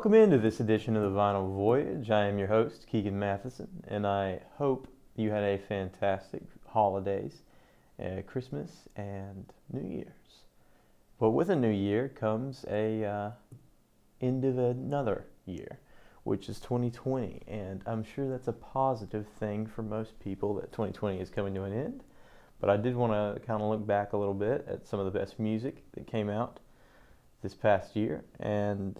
Welcome into this edition of the Vinyl Voyage. I am your host, Keegan Matheson, and I hope you had a fantastic holidays, Christmas and New Year's. But with a new year comes a end of another year, which is 2020, and I'm sure that's a positive thing for most people that 2020 is coming to an end. But I did want to kind of look back a little bit at some of the best music that came out this past year, and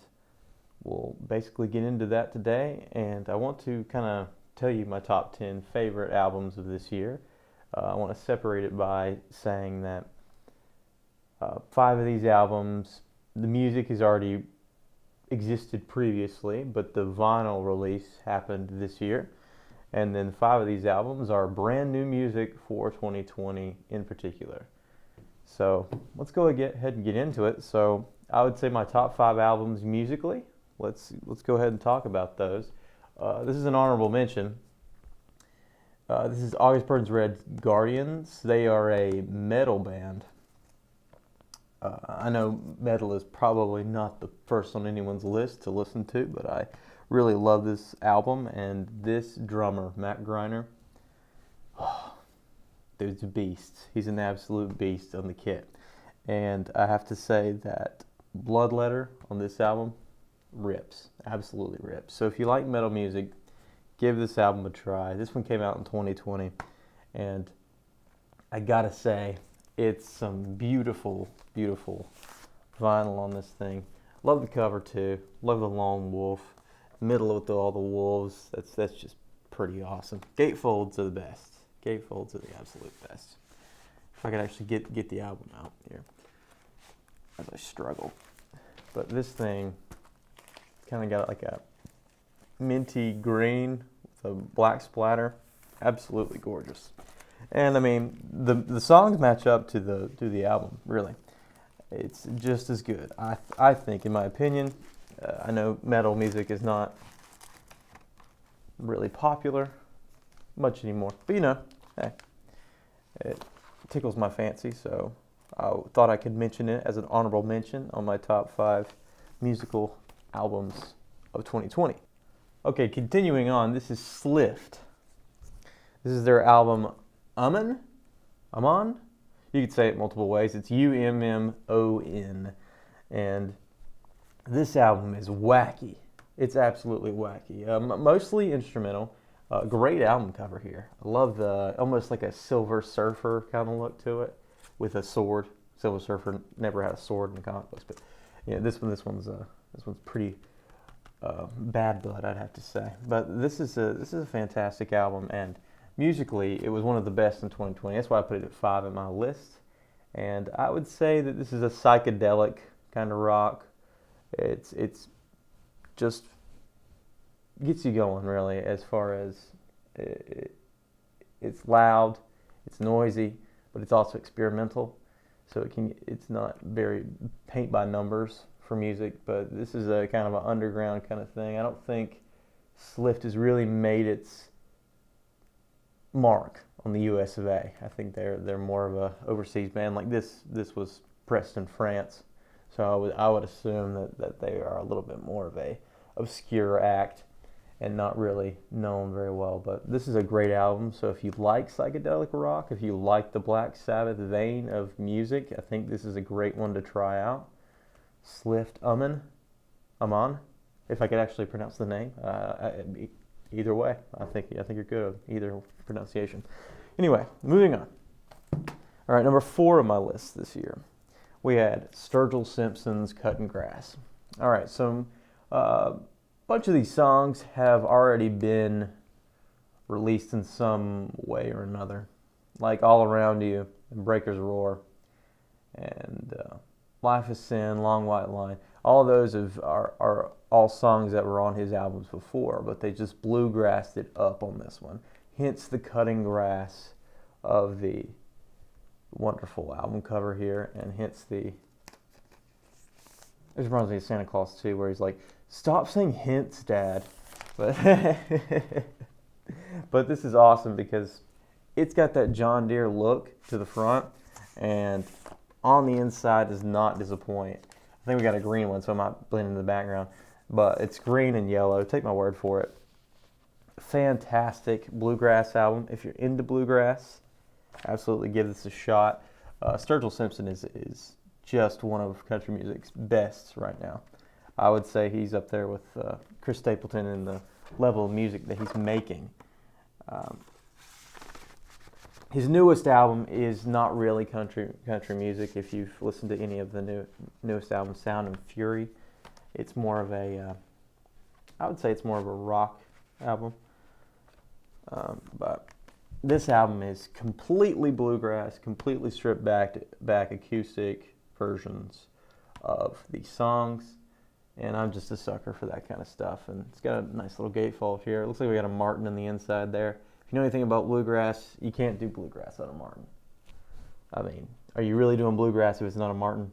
we'll basically get into that today. And I want to kind of tell you my top 10 favorite albums of this year. I want to separate it by saying that 5 of these albums, the music has already existed previously, but the vinyl release happened this year. And then 5 of these albums are brand new music for 2020 in particular. So let's go ahead and get into it. So I would say my top 5 albums musically. Let's go ahead and talk about those. This is an honorable mention. This is August Burns Red Guardians. They are a metal band. I know metal is probably not the first on anyone's list to listen to, but I really love this album, and this drummer, Matt Greiner, dude's a beast. He's an absolute beast on the kit. And I have to say that Bloodletter on this album rips, absolutely rips. So if you like metal music, give this album a try. This one came out in 2020, and I gotta say, it's some beautiful, beautiful vinyl on this thing. Love the cover too. Love the lone wolf. Middle with all the wolves. That's just pretty awesome. Gatefolds are the best. Gatefolds are the absolute best. If I could actually get the album out here, as I struggle. But this thing kind of got like a minty green with a black splatter. Absolutely gorgeous. And I mean, the songs match up to the album. Really, it's just as good. I think, in my opinion. I know metal music is not really popular much anymore, but hey, it tickles my fancy, so I thought I could mention it as an honorable mention on my top 5 musical albums of 2020. Okay, continuing on, this is Slift. This is their album Ammon. You could say it multiple ways. It's UMMON, and this album is wacky. It's absolutely wacky. Mostly instrumental. Great album cover here. I love the almost like a Silver Surfer kind of look to it with a sword. Silver Surfer never had a sword in the comic books, but this one's pretty bad blood, I'd have to say. But this is a fantastic album, and musically, it was one of the best in 2020. That's why I put it at 5 in my list. And I would say that this is a psychedelic kind of rock. It's just gets you going, really, as far as it's loud, it's noisy, but it's also experimental. So it's not very paint by numbers for music, but this is a kind of an underground kind of thing. I don't think Slift has really made its mark on the US of A. I think they're more of a overseas band. Like this was pressed in France. So I would assume that they are a little bit more of a obscure act and not really known very well. But this is a great album. So if you like psychedelic rock, if you like the Black Sabbath vein of music, I think this is a great one to try out. Slift Ammon, if I could actually pronounce the name. Either way, I think you're good at either pronunciation. Anyway, moving on. All right, number 4 on my list this year, we had Sturgill Simpson's Cutting Grass. All right, so a bunch of these songs have already been released in some way or another, like All Around You and Breaker's Roar and Life is Sin, Long White Line. All of those are all songs that were on his albums before, but they just bluegrassed it up on this one. Hence the cutting grass of the wonderful album cover here, and hence this reminds me of Santa Claus 2, where he's like, "Stop saying hints, Dad." But but this is awesome because it's got that John Deere look to the front, and on the inside does not disappoint. I think we got a green one, so I'm not blending in the background. but it's green and yellow. Take my word for it. Fantastic bluegrass album. If you're into bluegrass, absolutely give this a shot. Sturgill Simpson is just one of country music's best right now. I would say he's up there with Chris Stapleton in the level of music that he's making. His newest album is not really country music. If you've listened to any of the newest albums, Sound and Fury, it's more of a, I would say it's more of a rock album. But this album is completely bluegrass, completely stripped back acoustic versions of these songs. And I'm just a sucker for that kind of stuff. And it's got a nice little gatefold here. It looks like we got a Martin on the inside there. If you know anything about bluegrass, you can't do bluegrass on a Martin. I mean, are you really doing bluegrass if it's not a Martin?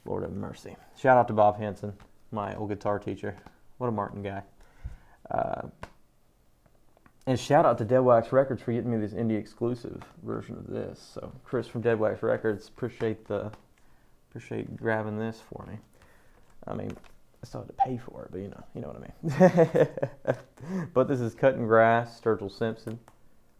Lord have mercy. Shout out to Bob Hansen, my old guitar teacher. What a Martin guy. And shout out to Dead Wax Records for getting me this indie exclusive version of this. So Chris from Dead Wax Records, appreciate grabbing this for me. I mean, I still had to pay for it, but you know what I mean. But this is Cutting Grass, Sturgill Simpson,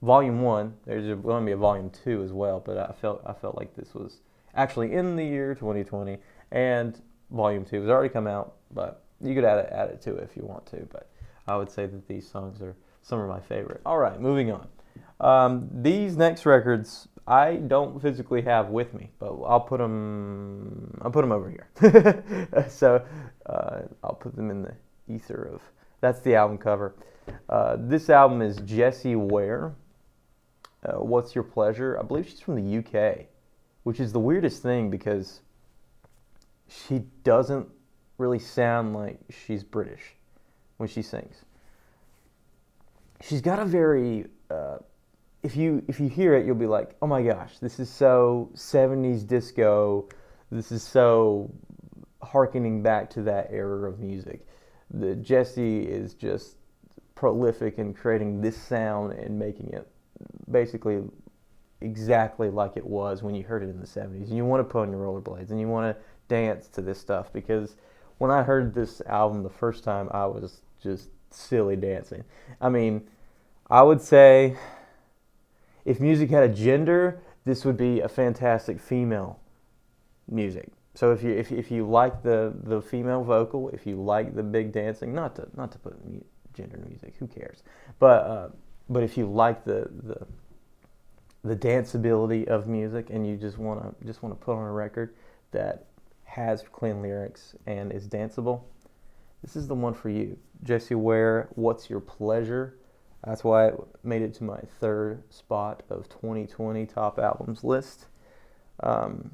Volume 1. There's going to be a Volume 2 as well, but I felt like this was actually in the year 2020, and Volume 2 has already come out, but you could add it to it if you want to. But I would say that these songs are some of my favorite. All right, moving on. These next records I don't physically have with me, but I'll put them over here. So I'll put them in the ether of. That's the album cover. This album is Jessie Ware. What's Your Pleasure? I believe she's from the UK, which is the weirdest thing because she doesn't really sound like she's British when she sings. She's got a very if you hear it, you'll be like, oh my gosh, this is so 70s disco. This is so hearkening back to that era of music. Jessie is just prolific in creating this sound and making it basically exactly like it was when you heard it in the 70s. And you want to put on your rollerblades and you want to dance to this stuff, because when I heard this album the first time, I was just silly dancing. I mean, I would say if music had a gender, this would be a fantastic female music. So if you like the female vocal, if you like the big dancing, not to put gender in music, who cares? But if you like the danceability of music and you just want to put on a record that has clean lyrics and is danceable, this is the one for you. Jessie Ware, What's Your Pleasure? That's why it made it to my third spot of 2020 top albums list. And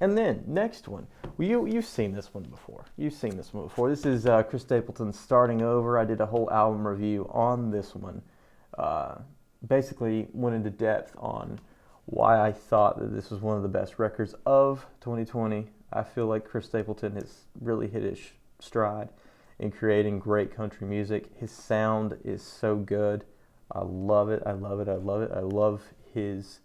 then, next one. Well, you've seen this one before. This is Chris Stapleton's Starting Over. I did a whole album review on this one. Basically went into depth on why I thought that this was one of the best records of 2020. I feel like Chris Stapleton has really hit his stride in creating great country music. His sound is so good. I love it. I love his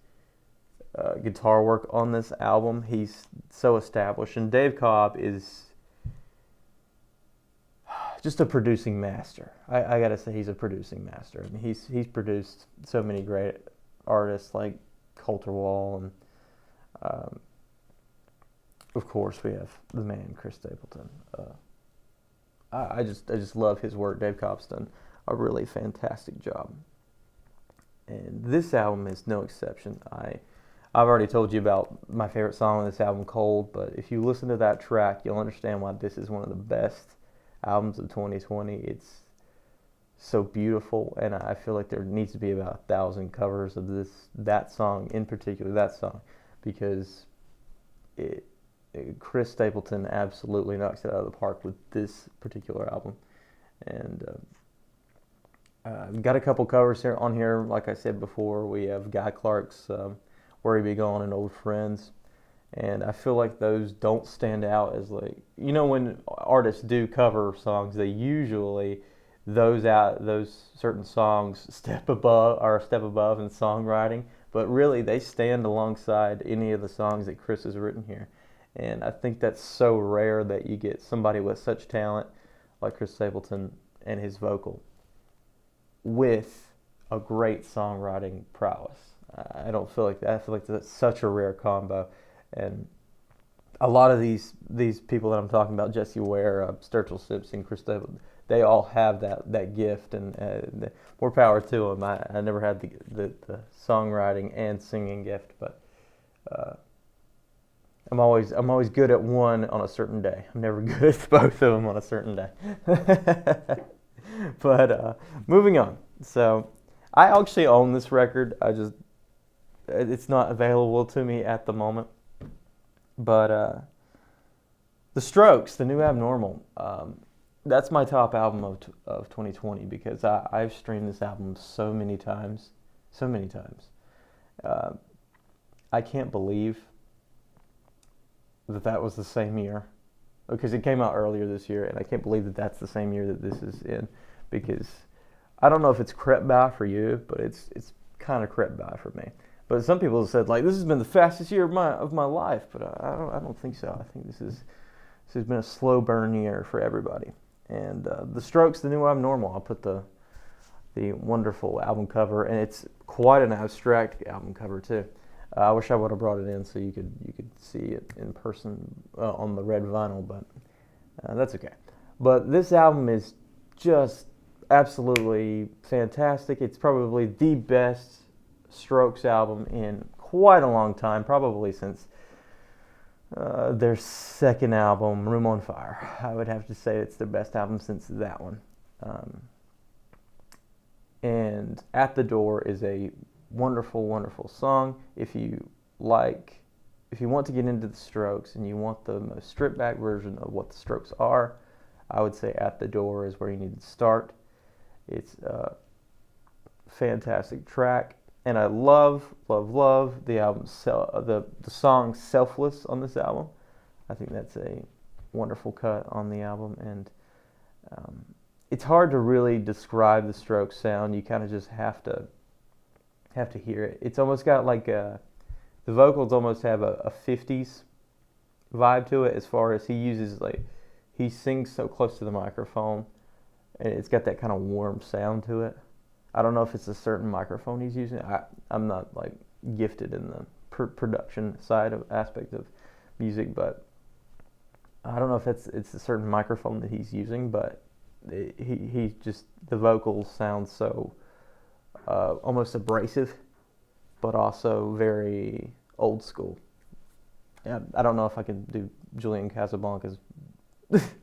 guitar work on this album. He's so established. And Dave Cobb is just a producing master. I gotta say, he's a producing master. I mean, he's produced so many great artists like Colter Wall, and of course we have the man Chris Stapleton. I just love his work. Dave Cobb's done a really fantastic job, and this album is no exception. I've already told you about my favorite song on this album, Cold, but if you listen to that track, you'll understand why this is one of the best albums of 2020. It's so beautiful, and I feel like there needs to be about 1,000 covers of that song in particular, because Chris Stapleton absolutely knocks it out of the park with this particular album. And we've got a couple covers here on here. Like I said before, we have Guy Clark's Where He Be Gone and Old Friends. And I feel like those don't stand out as, like, when artists do cover songs, they usually those certain songs step above in songwriting, but really they stand alongside any of the songs that Chris has written here. And I think that's so rare that you get somebody with such talent like Chris Stapleton and his vocal with a great songwriting prowess. I don't feel like that. I feel like that's such a rare combo, and a lot of these people that I'm talking about, Jesse Ware, Sturgill Simpson, Chris Stapleton, they all have that gift, and more power to them. I never had the songwriting and singing gift, but I'm always good at one on a certain day. I'm never good at both of them on a certain day. But moving on. So I actually own this record. It's not available to me at the moment. But The Strokes, The New Abnormal, that's my top album of 2020 because I've streamed this album so many times. I can't believe that was the same year, because it came out earlier this year, and I can't believe that that's the same year that this is in, because I don't know if it's crept by for you, but it's kind of crept by for me. But some people have said, like, this has been the fastest year of my life, but I don't think so. I think this has been a slow burn year for everybody. And The Strokes, The New Abnormal, I'll put the wonderful album cover, and it's quite an abstract album cover too. I wish I would have brought it in so you could see it in person on the red vinyl, but that's okay. But this album is just absolutely fantastic. It's probably the best Strokes album in quite a long time, probably since their second album, Room on Fire. I would have to say it's their best album since that one. And At the Door is a wonderful, wonderful song. If you want to get into the Strokes and you want the most stripped back version of what the Strokes are, I would say At the Door is where you need to start. It's a fantastic track, and I love the album, the song Selfless on this album. I think that's a wonderful cut on the album, and it's hard to really describe the Strokes sound. You kind of just have to hear it. It's almost got like the vocals almost have a 50s vibe to it, as far as he sings so close to the microphone, and it's got that kind of warm sound to it. I don't know if it's a certain microphone he's using. I'm not like gifted in the production aspect of music, but I don't know if it's a certain microphone that he's using, but he just, the vocals sound so almost abrasive, but also very old school. Yeah, I don't know if I can do Julian Casablancas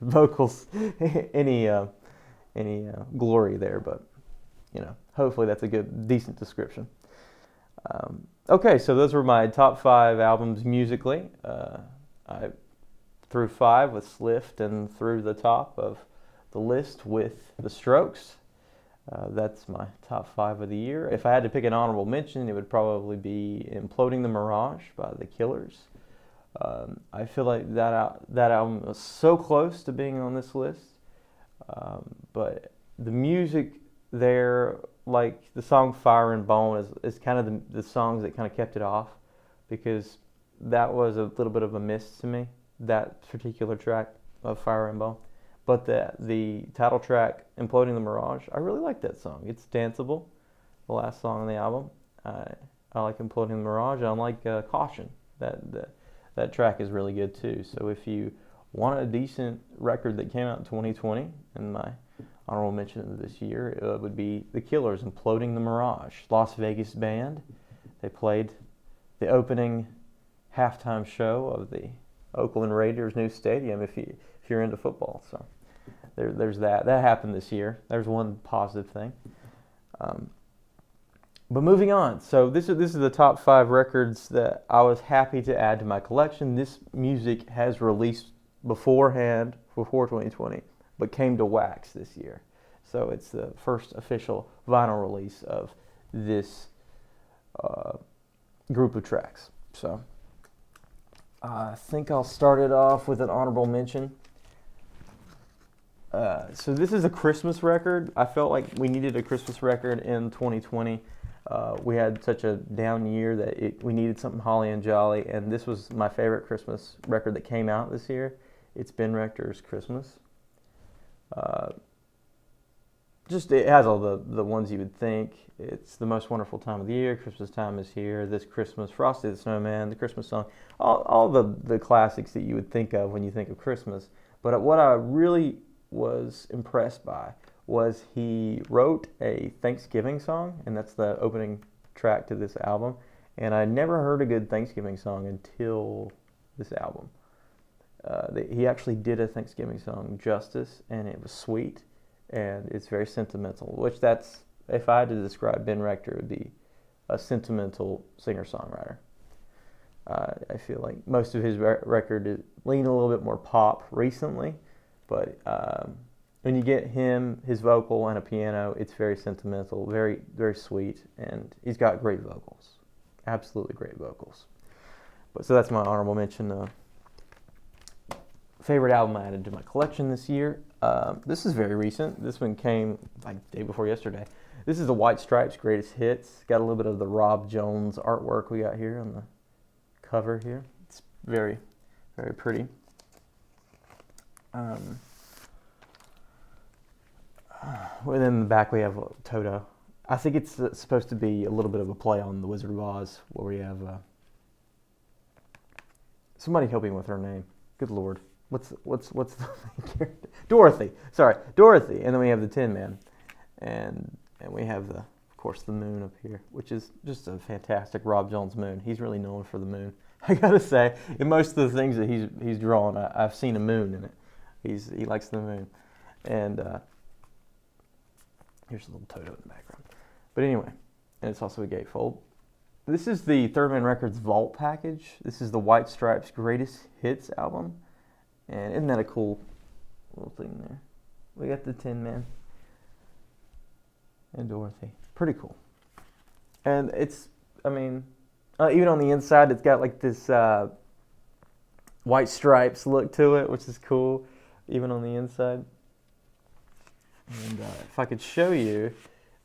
vocals any glory there, but hopefully that's a decent description. Okay, so those were my top 5 albums musically. I threw 5 with Slift and through the top of the list with The Strokes. That's my top 5 of the year. If I had to pick an honorable mention, it would probably be Imploding the Mirage by The Killers. I feel like that album was so close to being on this list, but the music there, like the song Fire and Bone, is kind of the songs that kind of kept it off, because that was a little bit of a miss to me, that particular track of Fire and Bone. But the title track, Imploding the Mirage, I really like that song. It's danceable, the last song on the album. I like Imploding the Mirage, and I like Caution. That track is really good too. So if you want a decent record that came out in 2020, and my honorable mention of this year, it would be The Killers, Imploding the Mirage. Las Vegas band. They played the opening halftime show of the Oakland Raiders' new stadium, if you're into football. So there's that. That happened this year. There's one positive thing. But moving on. So this is the top 5 records that I was happy to add to my collection. This music has released beforehand, before 2020, but came to wax this year. So it's the first official vinyl release of this group of tracks. So I think I'll start it off with an honorable mention. So this is a Christmas record. I felt like we needed a Christmas record in 2020. We had such a down year that we needed something holly and jolly, and this was my favorite Christmas record that came out this year. It's Ben Rector's Christmas. Uh, just it has all the ones you would think. It's the most wonderful time of the year. Christmas time is here. This Christmas, Frosty the Snowman, the Christmas song, all the classics that you would think of when you think of Christmas. But what I really was impressed by was he wrote a Thanksgiving song, and that's the opening track to this album. And I never heard a good Thanksgiving song until this album. He actually did a Thanksgiving song justice, and it was sweet, and it's very sentimental, which that's, if I had to describe Ben Rector, it would be a sentimental singer-songwriter. I feel like most of his record leaned a little bit more pop recently, but when you get him, his vocal and a piano, it's very sentimental, very, very sweet, and he's got great vocals, absolutely great vocals. But so that's my honorable mention. Favorite album I added to my collection this year. This is very recent. This one came like the day before yesterday. This is the White Stripes Greatest Hits. Got a little bit of the Rob Jones artwork we got here on the cover here. It's very, very pretty. Within the back we have Toto. I think it's supposed to be a little bit of a play on The Wizard of Oz, where we have somebody helping with her name. Good Lord. What's the main character? Dorothy. Sorry, Dorothy. And then we have the Tin Man, and we have of course the moon up here, which is just a fantastic Rob Jones moon. He's really known for the moon. I gotta say, in most of the things that he's drawn, I've seen a moon in it. He likes the moon, and here's a little Toto in the background. But anyway, and it's also a gatefold. This is the Third Man Records Vault package. This is the White Stripes Greatest Hits album. And isn't that a cool little thing there? We got the Tin Man and Dorothy. Pretty cool. And it's, even on the inside, it's got like this white stripes look to it, which is cool, even on the inside. And if I could show you,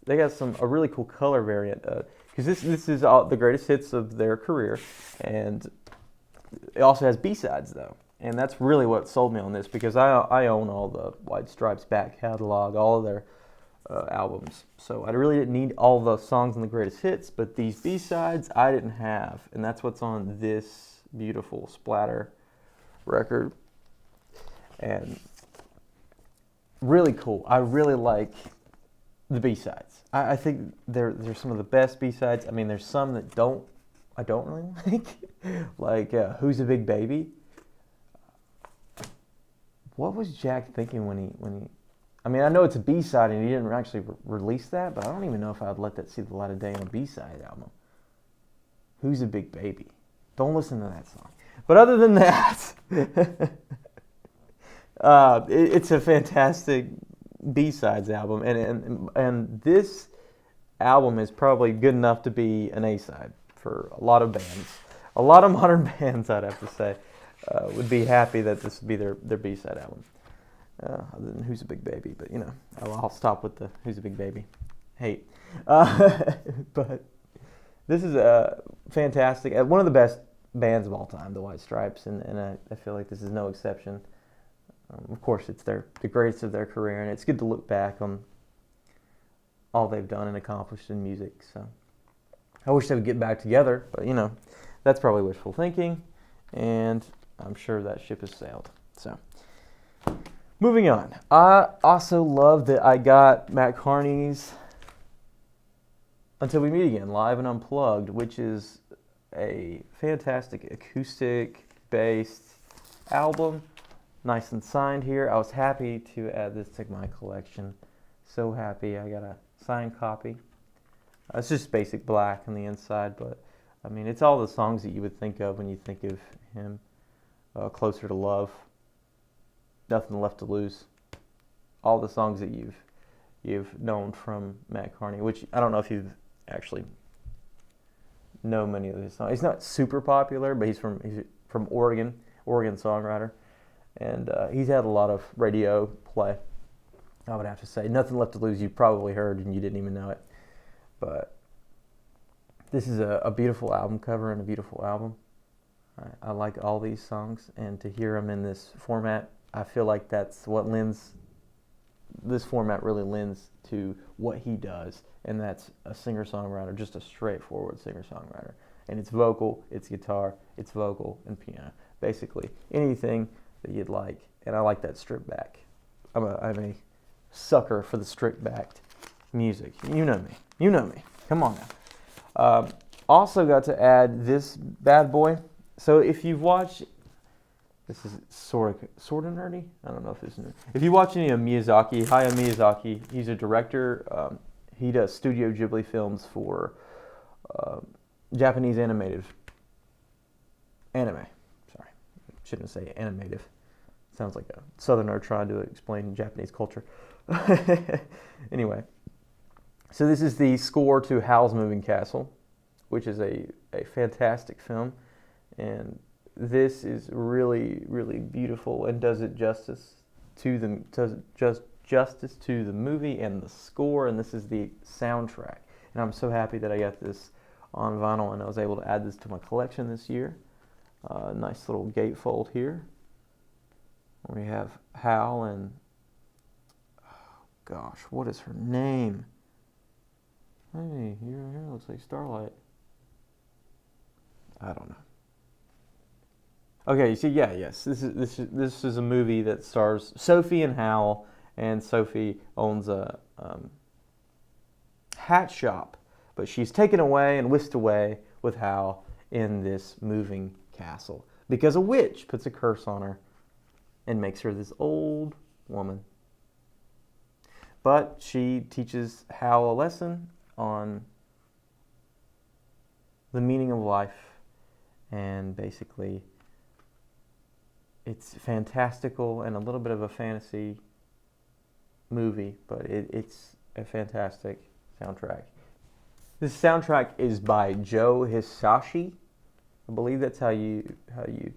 they got a really cool color variant. Because this is all the greatest hits of their career. And it also has B-sides, though. And that's really what sold me on this, because I own all the White Stripes back catalog, all of their albums. So I really didn't need all the songs on the greatest hits, but these B-sides I didn't have. And that's what's on this beautiful Splatter record. And really cool. I really like the B-sides. I think they're some of the best B-sides. There's some that I don't really like Who's a Big Baby? What was Jack thinking when he? I know it's a B-side and he didn't actually release that, but I don't even know if I'd let that see the light of day on a B-side album. Who's a Big Baby? Don't listen to that song. But other than that, it's a fantastic B-sides album, and this album is probably good enough to be an A-side for a lot of bands. A lot of modern bands, I'd have to say, would be happy that this would be their B-side album. Other than Who's a Big Baby, but I'll stop with the Who's a Big Baby hate. But this is a fantastic, one of the best bands of all time, the White Stripes, and I feel like this is no exception. Of course, it's the greatest of their career, and it's good to look back on all they've done and accomplished in music. So I wish they would get back together, but that's probably wishful thinking, and I'm sure that ship has sailed. So moving on. I also love that I got Matt Carney's Until We Meet Again, live and unplugged, which is a fantastic acoustic-based album. Nice and signed here. I was happy to add this to my collection. So happy I got a signed copy. It's just basic black on the inside, but it's all the songs that you would think of when you think of him. Closer to Love, Nothing Left to Lose. All the songs that you've known from Matt Carney, which I don't know if you've actually know many of his songs. He's not super popular, but he's from Oregon songwriter. And he's had a lot of radio play, I would have to say. Nothing Left to Lose you probably heard and you didn't even know it. But this is a beautiful album cover and a beautiful album. I like all these songs, and to hear them in this format, I feel like that's what lends this format really lends to what he does, and that's a singer-songwriter, just a straightforward singer-songwriter. And it's vocal, it's guitar, it's vocal, and piano. Basically, anything that you'd like. And I like that stripped back. I'm a sucker for the stripped backed music. You know me. You know me. Come on now. Also got to add this bad boy. So if you've watched, this is sort of nerdy. I don't know if it's nerdy. If you watch any of Miyazaki, Hayao Miyazaki, he's a director. He does Studio Ghibli films for Japanese anime. Sorry, shouldn't say animative. Sounds like a southerner trying to explain Japanese culture. Anyway, so this is the score to Howl's Moving Castle, which is a fantastic film, and this is really, really beautiful and does justice to the movie and the score. And this is the soundtrack, and I'm so happy that I got this on vinyl and I was able to add this to my collection this year. Nice little gatefold here. We have Hal and, oh gosh, what is her name? Hey, here looks like Starlight. I don't know. Okay, you see, yes, this is a movie that stars Sophie and Hal, and Sophie owns a hat shop, but she's taken away and whisked away with Hal in this moving castle because a witch puts a curse on her and makes her this old woman. But she teaches Hal a lesson on the meaning of life, and basically it's fantastical and a little bit of a fantasy movie, but it's a fantastic soundtrack. This soundtrack is by Joe Hisaishi. I believe that's how you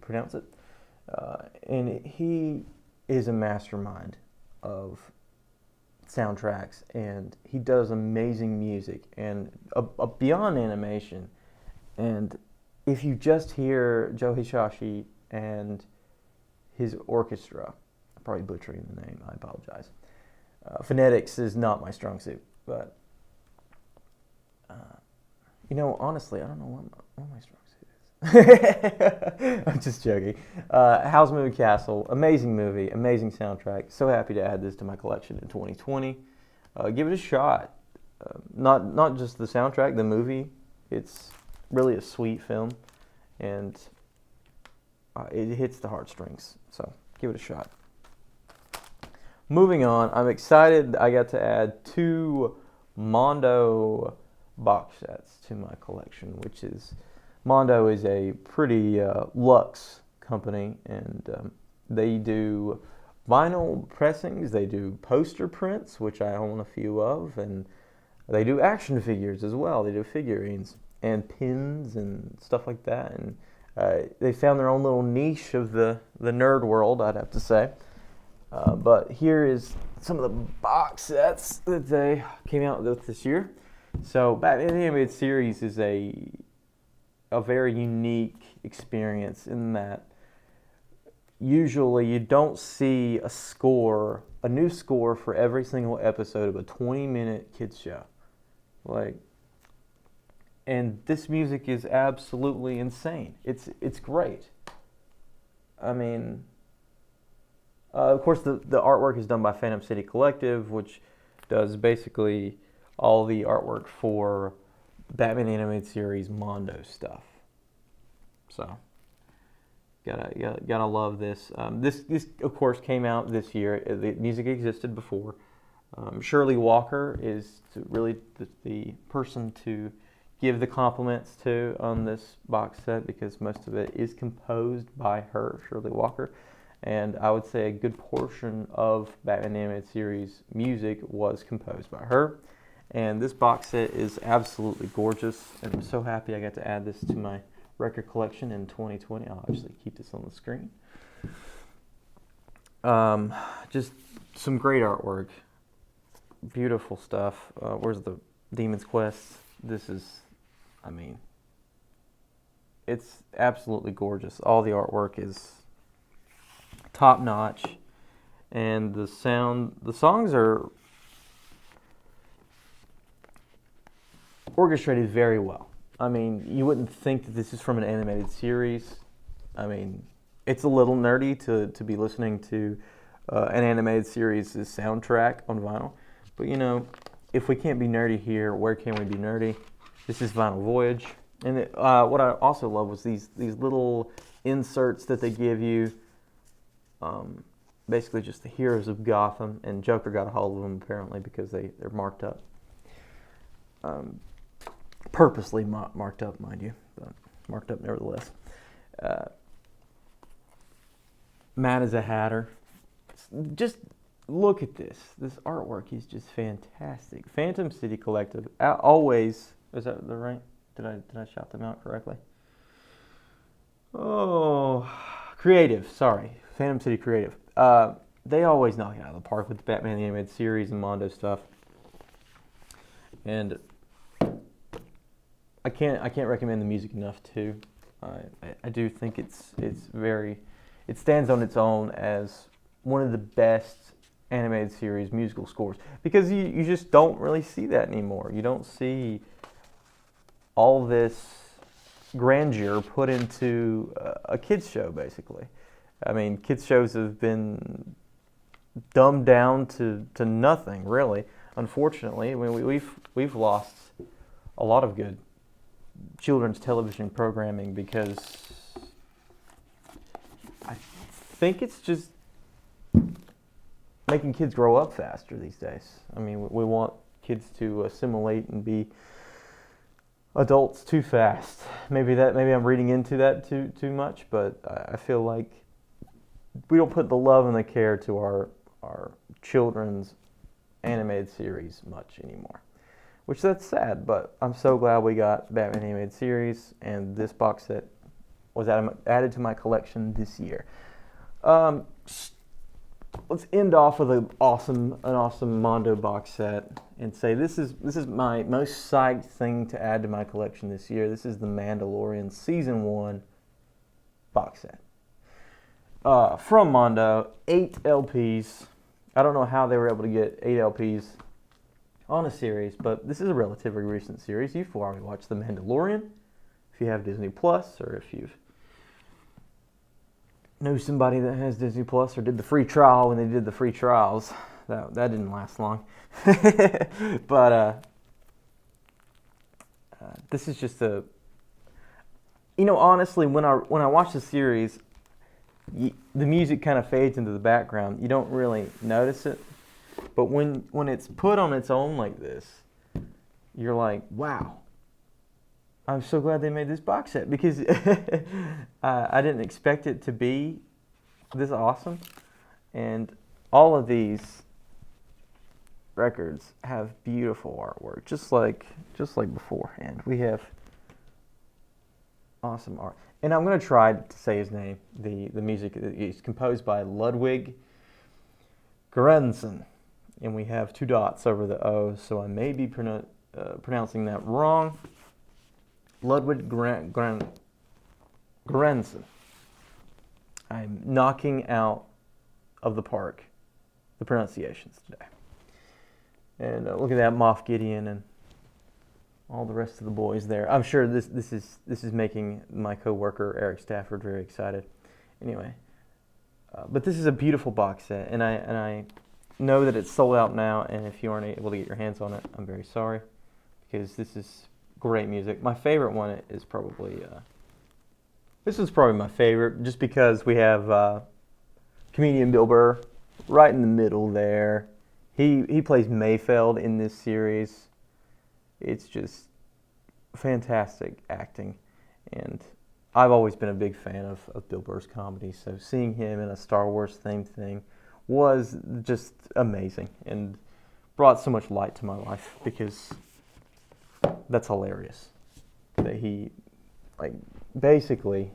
pronounce it. And he is a mastermind of soundtracks, and he does amazing music and beyond animation. And if you just hear Joe Hisaishi and his orchestra, I'm probably butchering the name, I apologize. Phonetics is not my strong suit, but honestly, I don't know what my strong I'm just joking. Howl's Moving Castle, amazing movie, amazing soundtrack. So happy to add this to my collection in 2020. Give it a shot. Not just the soundtrack, the movie. It's really a sweet film, and it hits the heartstrings. So give it a shot. Moving on, I'm excited I got to add 2 Mondo box sets to my collection, which is Mondo is a pretty luxe company, and they do vinyl pressings, they do poster prints, which I own a few of, and they do action figures as well. They do figurines and pins and stuff like that, and they found their own little niche of the nerd world, I'd have to say. But here is some of the box sets that they came out with this year. So Batman the Animated Series is a very unique experience in that usually you don't see a new score for every single episode of a 20-minute kids show. And this music is absolutely insane. It's great. I mean, of course the artwork is done by Phantom City Collective, which does basically all the artwork for Batman Animated Series Mondo stuff. So gotta love this. This of course came out this year. The music existed before. Shirley Walker is really the person to give the compliments to on this box set, because most of it is composed by her, Shirley Walker. And I would say a good portion of Batman Animated Series music was composed by her. And this box set is absolutely gorgeous, and I'm so happy I got to add this to my record collection in 2020. I'll actually keep this on the screen. Just some great artwork, beautiful stuff. Where's the Demon's Quest? This is, it's absolutely gorgeous. All the artwork is top notch, and the songs are orchestrated very well. I mean, you wouldn't think that this is from an animated series. I mean, it's a little nerdy to be listening to an animated series' soundtrack on vinyl. But, you know, if we can't be nerdy here, where can we be nerdy? This is Vinyl Voyage. And what I also love was these little inserts that they give you. Basically just the heroes of Gotham. And Joker got a hold of them, apparently, because they're marked up. Purposely marked up, mind you, but marked up nevertheless. Mad as a Hatter. Just look at this. This artwork is just fantastic. Phantom City Collective. Always, is that the right? Did I shout them out correctly? Oh, Creative. Sorry, Phantom City Creative. They always knock it out of the park with the Batman the Animated Series and Mondo stuff. And I can't recommend the music enough too. I do think it stands on its own as one of the best animated series musical scores, because you just don't really see that anymore. You don't see all this grandeur put into a kids show, basically. I mean, kids shows have been dumbed down to nothing, really. Unfortunately, I mean, we've lost a lot of good children's television programming because I think it's just making kids grow up faster these days. I mean, we want kids to assimilate and be adults too fast. Maybe I'm reading into that too much, but I feel like we don't put the love and the care to our children's animated series much anymore. Which that's sad, but I'm so glad we got Batman Animated Series, and this box set was added to my collection this year. Let's end off with an awesome Mondo box set and say this is my most psyched thing to add to my collection this year. This is the Mandalorian Season 1 box set. From Mondo, 8 LPs. I don't know how they were able to get 8 LPs on a series, but this is a relatively recent series. You've already watched The Mandalorian, if you have Disney Plus, or if you know somebody that has Disney Plus or did the free trial when they did the free trials. That didn't last long. But this is just honestly, when I watch the series, the music kind of fades into the background. You don't really notice it. But when it's put on its own like this, you're like, wow, I'm so glad they made this box set, because I didn't expect it to be this awesome. And all of these records have beautiful artwork, just like beforehand. We have awesome art. And I'm going to try to say his name. The music is composed by Ludwig Göransson. And we have 2 dots over the O, so I may be pronouncing that wrong. Ludwig Göransson. I'm knocking out of the park the pronunciations today. And look at that, Moff Gideon and all the rest of the boys there. I'm sure this is making my coworker Eric Stafford very excited. Anyway, but this is a beautiful box set, and I know that it's sold out now, and if you aren't able to get your hands on it, I'm very sorry, because this is great music. My favorite one is probably, this is probably my favorite, just because we have comedian Bill Burr right in the middle there. He plays Mayfeld in this series. It's just fantastic acting, and I've always been a big fan of Bill Burr's comedy, so seeing him in a Star Wars themed thing was just amazing and brought so much light to my life, because that's hilarious that he basically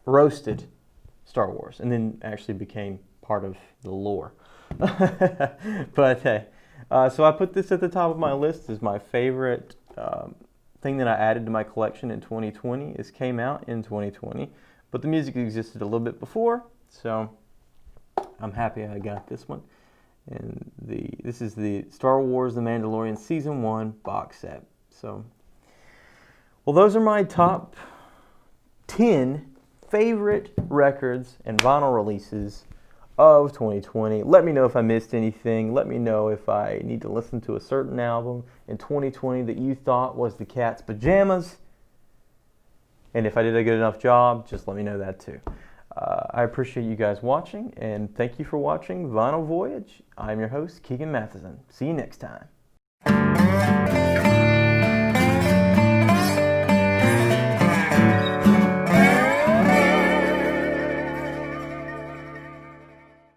roasted Star Wars and then actually became part of the lore. But hey, so I put this at the top of my list as my favorite thing that I added to my collection in 2020. This came out in 2020, but the music existed a little bit before, so I'm happy I got this one. And this is the Star Wars The Mandalorian Season 1 box set. So, well, those are my top 10 favorite records and vinyl releases of 2020. Let me know if I missed anything. Let me know if I need to listen to a certain album in 2020 that you thought was the cat's pajamas. And if I did a good enough job, just let me know that too. I appreciate you guys watching, and thank you for watching Vinyl Voyage. I'm your host, Keegan Matheson. See you next time.